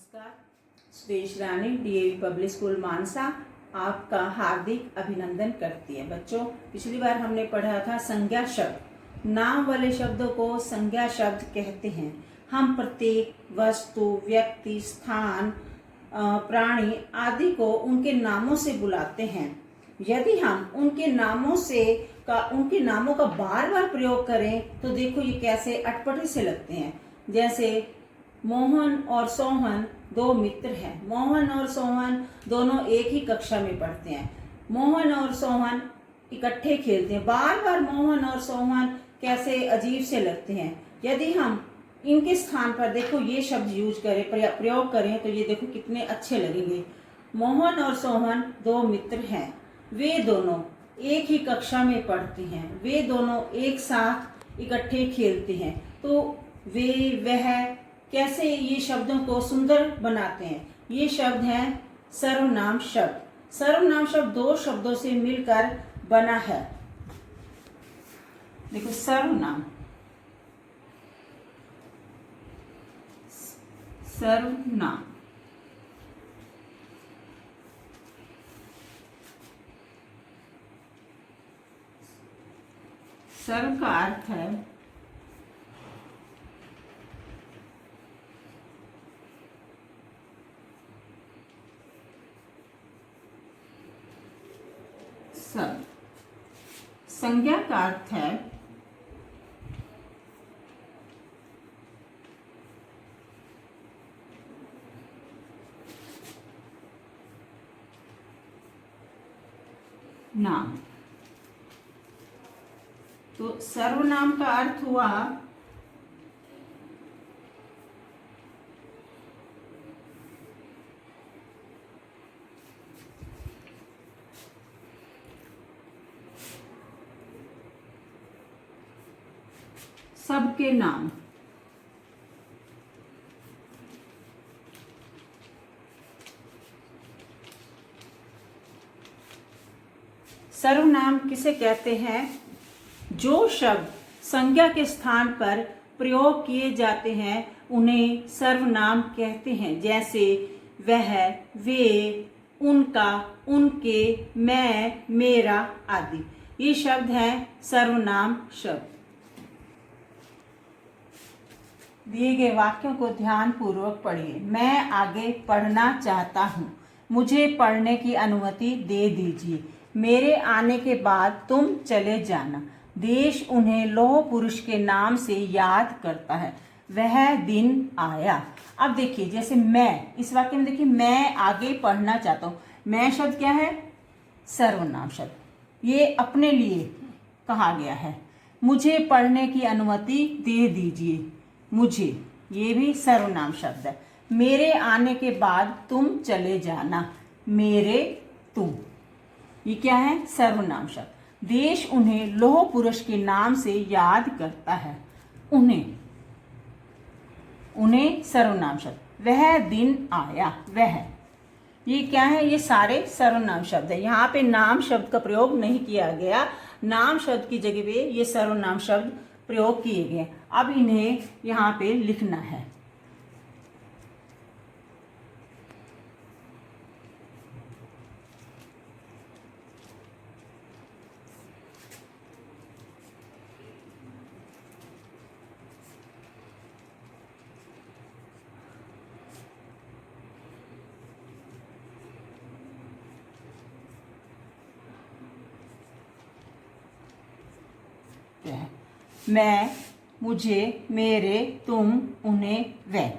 नमस्कार। सुदेश रानी DAV public school मानसा आपका हार्दिक अभिनंदन करती है। बच्चों, पिछली बार हमने पढ़ा था संज्ञा शब्द। नाम वाले शब्दों को संज्ञा शब्द कहते हैं। हम प्रत्येक वस्तु, व्यक्ति, स्थान, प्राणी आदि को उनके नामों से बुलाते हैं। यदि हम उनके नामों का बार बार प्रयोग करें तो देखो ये कैसे अटपटे से लगते हैं। जैसे मोहन और सोहन दो मित्र हैं। मोहन और सोहन दोनों एक ही कक्षा में पढ़ते हैं। मोहन और सोहन इकट्ठे खेलते हैं। बार बार मोहन और सोहन कैसे अजीब से लगते हैं। यदि हम इनके स्थान पर देखो ये शब्द यूज करें, प्रयोग करें तो ये देखो कितने अच्छे लगेंगे। मोहन और सोहन दो मित्र हैं। वे दोनों एक ही कक्षा में पढ़ते हैं। वे दोनों एक साथ इकट्ठे खेलते हैं। तो वे, वह कैसे ये शब्दों को सुंदर बनाते हैं। ये शब्द है सर्वनाम शब्द। सर्वनाम शब्द दो शब्दों से मिलकर बना है। देखो सर्वनाम, सर्वनाम सर्व का अर्थ है सब। संज्ञा का अर्थ है नाम। तो सर्वनाम का अर्थ हुआ सबके नाम। सर्वनाम किसे कहते हैं? जो शब्द संज्ञा के स्थान पर प्रयोग किए जाते हैं उन्हें सर्वनाम कहते हैं। जैसे वह, वे, उनका, उनके, मैं, मेरा आदि। ये शब्द हैं सर्वनाम शब्द। दिए गए वाक्यों को ध्यान पूर्वक पढ़िए। मैं आगे पढ़ना चाहता हूँ। मुझे पढ़ने की अनुमति दे दीजिए। मेरे आने के बाद तुम चले जाना। देश उन्हें लौह पुरुष के नाम से याद करता है। वह दिन आया। अब देखिए, जैसे मैं, इस वाक्य में देखिए मैं आगे पढ़ना चाहता हूँ। मैं शब्द क्या है? सर्वनाम शब्द। ये अपने लिए कहा गया है। मुझे पढ़ने की अनुमति दे दीजिए। मुझे, ये भी सर्वनाम शब्द है। मेरे आने के बाद तुम चले जाना। मेरे, तुम, ये क्या है? सर्वनाम शब्द। देश उन्हें लौह पुरुष के नाम से याद करता है। उन्हें सर्वनाम शब्द। वह दिन आया। वह, ये क्या है? ये सारे सर्वनाम शब्द है। यहाँ पे नाम शब्द का प्रयोग नहीं किया गया। नाम शब्द की जगह पे ये सर्वनाम शब्द प्रयोग किए गए। अब इन्हें यहाँ पे लिखना है। मैं, मुझे, मेरे, तुम, उन्हें, वह,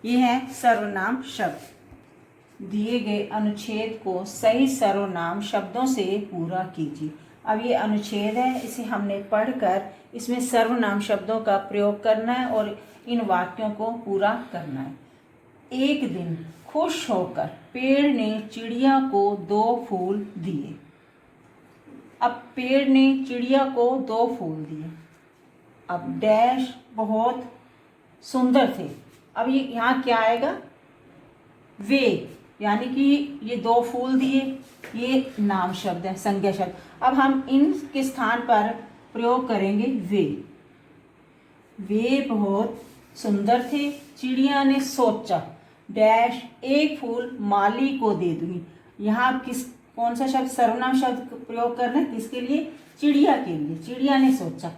ये है सर्वनाम शब्द। दिए गए अनुच्छेद को सही सर्वनाम शब्दों से पूरा कीजिए। अब ये अनुच्छेद है, इसे हमने पढ़कर इसमें सर्वनाम शब्दों का प्रयोग करना है और इन वाक्यों को पूरा करना है। एक दिन खुश होकर पेड़ ने चिड़िया को 2 फूल दिए। अब पेड़ ने चिड़िया को 2 फूल दिए। अब डैश बहुत सुंदर थे। अब ये यहाँ क्या आएगा? वे, यानी कि ये 2 फूल दिए, ये नाम शब्द है, संज्ञा शब्द। अब हम इनके स्थान पर प्रयोग करेंगे वे। वे बहुत सुंदर थे। चिड़िया ने सोचा, डैश एक फूल माली को दे दूंगी। यहाँ कौन सा शब्द, सर्वनाम शब्द प्रयोग करना है, किसके लिए, चिड़िया के लिए। चिड़िया ने सोचा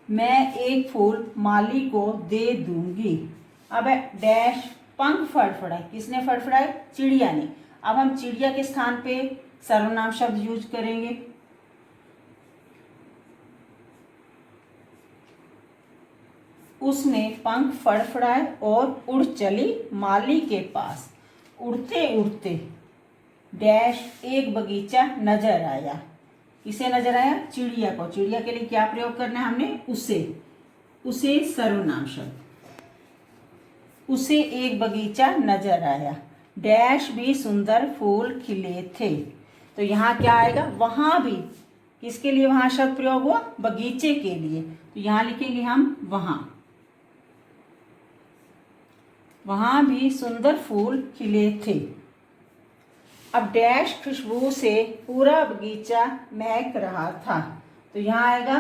मैं एक फूल माली को दे दूंगी। अब डैश पंख फड़फड़ाए, किसने फड़फड़ाए, चिड़िया ने। अब हम चिड़िया के स्थान पे सर्वनाम शब्द यूज करेंगे। उसने पंख फड़फड़ाए और उड़ चली माली के पास। उड़ते उड़ते डैश एक बगीचा नजर आया। किसे नजर आया, चिड़िया को। चिड़िया के लिए क्या प्रयोग करना है हमने, उसे सर्वनाम शब्द। उसे एक बगीचा नजर आया, डैश भी सुंदर फूल खिले थे। तो यहाँ क्या आएगा, वहां भी, किसके लिए वहां शब्द प्रयोग हुआ, बगीचे के लिए। तो यहाँ लिखेंगे हम वहां भी सुंदर फूल खिले थे। अब डैश खुशबू से पूरा बगीचा महक रहा था। तो यहाँ आएगा,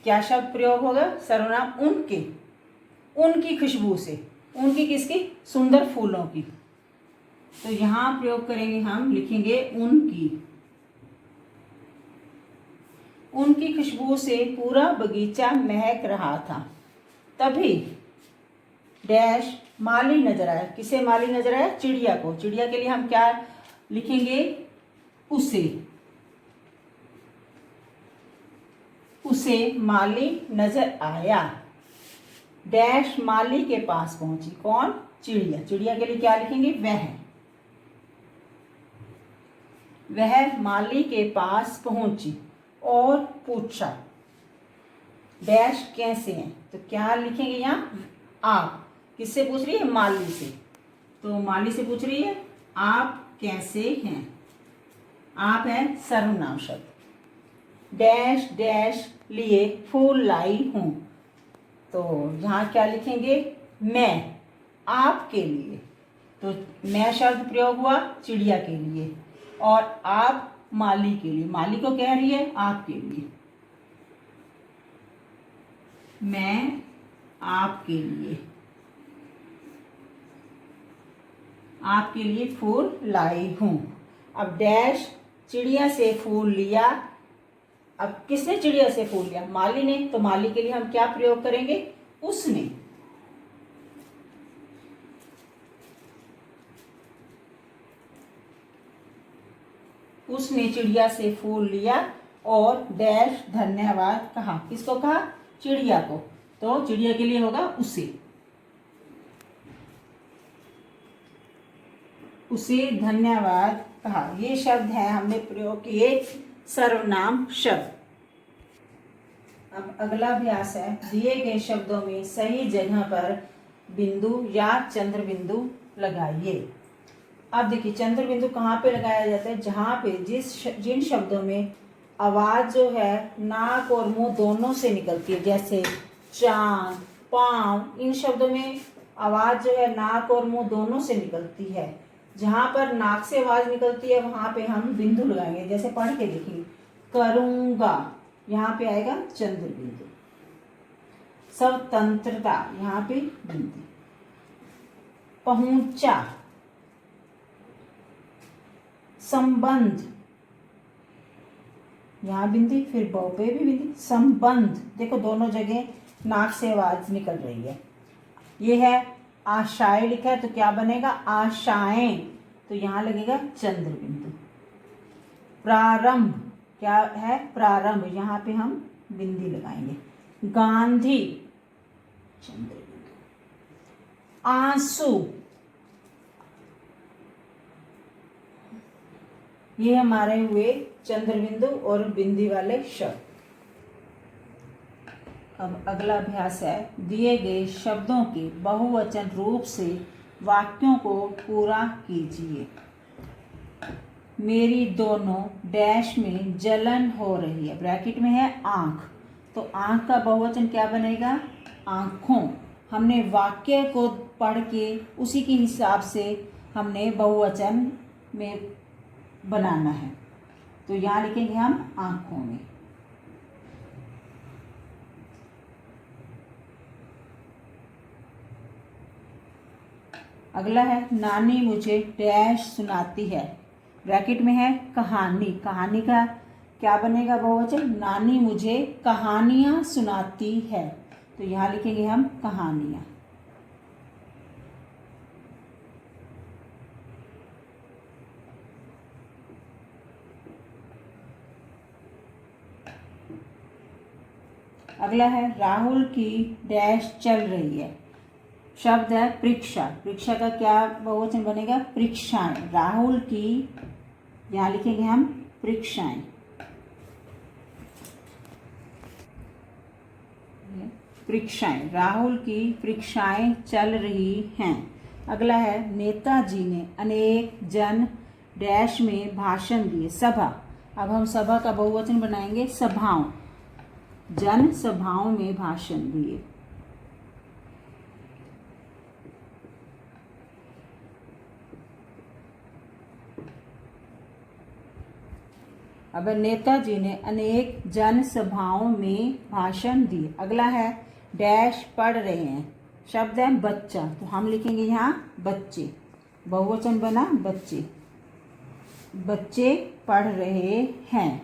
क्या शब्द प्रयोग होगा, सर्वनाम उनकी खुशबू से। उनकी किसकी, सुंदर फूलों की। तो यहाँ प्रयोग करेंगे हम, लिखेंगे उनकी खुशबू से पूरा बगीचा महक रहा था। तभी डैश माली नजर आया। किसे माली नजर आया, चिड़िया को। चिड़िया के लिए हम क्या लिखेंगे, उसे माली नजर आया। डैश माली के पास पहुंची, कौन, चिड़िया। चिड़िया के लिए क्या लिखेंगे, वह माली के पास पहुंची और पूछा डैश कैसे हैं। तो क्या लिखेंगे यहाँ, आप। किससे पूछ रही है, माली से। तो माली से पूछ रही है आप कैसे हैं। आप है सर्वनाम शब्द। डैश डैश लिए फूल लाई हूं। तो यहाँ क्या लिखेंगे, मैं आपके लिए। तो मैं शब्द प्रयोग हुआ चिड़िया के लिए और आप माली के लिए। माली को कह रही है आपके लिए। मैं आपके लिए फूल लाई हूं। अब डैश चिड़िया से फूल लिया। अब किसने चिड़िया से फूल लिया, माली ने। तो माली के लिए हम क्या प्रयोग करेंगे, उसने चिड़िया से फूल लिया और डैश धन्यवाद कहा। किसको कहा, चिड़िया को। तो चिड़िया के लिए होगा उसे धन्यवाद कहा। ये शब्द है हमने प्रयोग किए सर्वनाम शब्द। अब अगला अभ्यास है, दिए गए शब्दों में सही जगह पर बिंदु या चंद्र बिंदु लगाइए। अब देखिए चंद्र बिंदु कहाँ पे लगाया जाता है, जहाँ पे जिन शब्दों में आवाज जो है नाक और मुंह दोनों से निकलती है, जैसे चांद, पाँव। इन शब्दों में आवाज जो है नाक और मुंह दोनों से निकलती है। जहाँ पर नाक से आवाज निकलती है वहां पे हम बिंदु लगाएंगे। जैसे पढ़ के देखिए, करूंगा, यहाँ पे आएगा चंद्र बिंदु। स्वतंत्रता, यहाँ पे बिंदु। पहुंचा, संबंध, यहाँ बिंदी, फिर बौ पे भी बिंदी। संबंध, देखो दोनों जगह नाक से आवाज निकल रही है। ये है आशाएं लिखा है तो क्या बनेगा, आशाएं। तो यहाँ लगेगा चंद्र बिंदु। प्रारंभ, क्या है, प्रारंभ, यहाँ पे हम बिंदी लगाएंगे। गांधी, चंद्र बिंदु। आंसू, ये हमारे हुए चंद्र बिंदु और बिंदी वाले शब्द। अब अगला अभ्यास है, दिए गए शब्दों के बहुवचन रूप से वाक्यों को पूरा कीजिए। मेरी दोनों डैश में जलन हो रही है। ब्रैकेट में है आंख, तो आंख का बहुवचन क्या बनेगा, आंखों। हमने वाक्य को पढ़ के उसी के हिसाब से हमने बहुवचन में बनाना है। तो यहाँ लिखेंगे हम आंखों में। अगला है नानी मुझे डैश सुनाती है, ब्रैकेट में है कहानी। कहानी का क्या बनेगा बहुवचन? नानी मुझे कहानियाँ सुनाती है, तो यहाँ लिखेंगे हम कहानियाँ। अगला है राहुल की डैश चल रही है, शब्द है परीक्षा। परीक्षा का क्या बहुवचन बनेगा? परीक्षाएं। राहुल की, यहाँ लिखेंगे हम परीक्षाएं। परीक्षाएं, राहुल की परीक्षाएं चल रही हैं। अगला है नेताजी ने अनेक जन डैश में भाषण दिए, सभा। अब हम सभा का बहुवचन बनाएंगे सभाओं, जन सभाओं में भाषण दिए। अब नेताजी ने अनेक जनसभाओं में भाषण दिए। अगला है डैश पढ़ रहे हैं, शब्द है बच्चा, तो हम लिखेंगे यहाँ बच्चे, बहुवचन बना बच्चे। बच्चे पढ़ रहे हैं।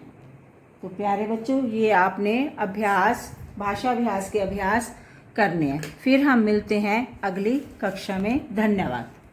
तो प्यारे बच्चों, ये आपने अभ्यास, भाषा अभ्यास के अभ्यास करने हैं। फिर हम मिलते हैं अगली कक्षा में। धन्यवाद।